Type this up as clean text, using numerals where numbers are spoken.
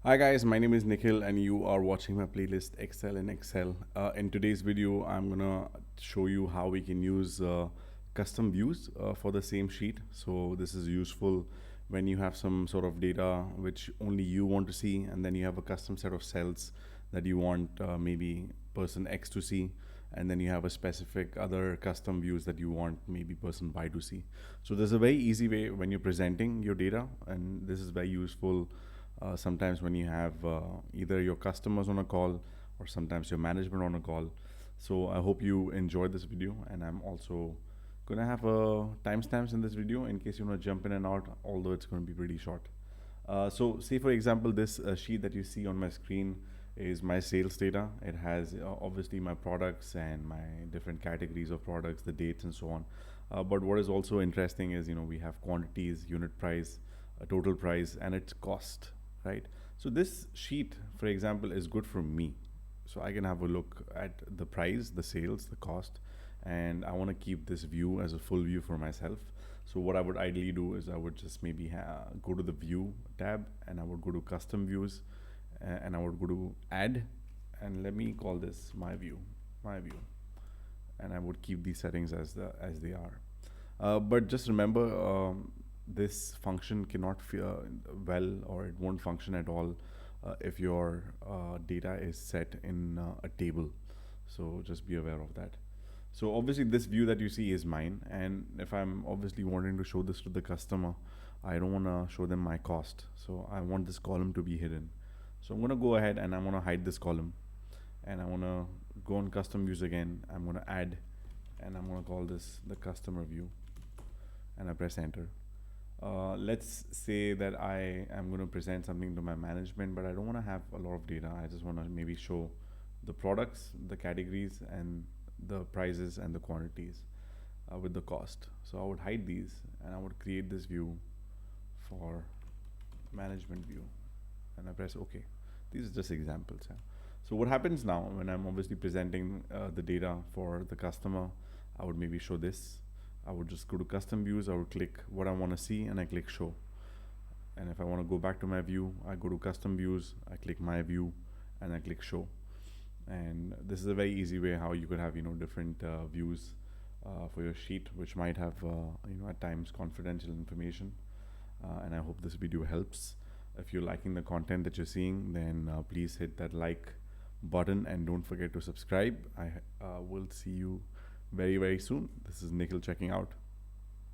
Hi guys, my name is Nikhil and you are watching my playlist Excel in Excel. In today's video, I'm gonna show you how we can use custom views for the same sheet. So this is useful when you have some sort of data which only you want to see, and then you have a custom set of cells that you want maybe person X to see, and then you have a specific other custom views that you want maybe person Y to see. So there's a very easy way when you're presenting your data, and this is very useful sometimes when you have either your customers on a call or sometimes your management on a call. So I hope you enjoyed this video, and I'm also gonna have timestamps in this video in case you want to jump in and out, although it's going to be pretty short. So say for example, this sheet that you see on my screen is my sales data. It has obviously my products and my different categories of products, the dates and so on. But what is also interesting is, we have quantities, unit price, total price, and its cost, right? So this sheet, for example, is good for me. So I can have a look at the price, the sales, the cost, and I want to keep this view as a full view for myself. So what I would ideally do is I would just maybe go to the view tab, and I would go to custom views, and I would go to add, and let me call this my view, and I would keep these settings as they are. But just remember, this function cannot well, or it won't function at all if your data is set in a table. So just be aware of that. So obviously this view that you see is mine, and if I'm obviously wanting to show this to the customer, I don't want to show them my cost. So I want this column to be hidden. So I'm going to go ahead and I'm going to hide this column, and I want to go on custom views again. I'm going to add, and I'm going to call this the customer view, and I press enter. Let's say that I am going to present something to my management, but I don't want to have a lot of data. I just want to maybe show the products, the categories, and the prices and the quantities with the cost. So I would hide these, and I would create this view for management view, and I press OK. These are just examples. Yeah. So what happens now when I'm obviously presenting the data for the customer, I would maybe show this. I would just go to custom views, I would click what I want to see, and I click show. And if I want to go back to my view, I go to custom views, I click my view, and I click show. And this is a very easy way how you could have different views for your sheet, which might have at times confidential information. And I hope this video helps. If you're liking the content that you're seeing, then please hit that like button and don't forget to subscribe. I will see you very, very soon. This is Nikhil checking out.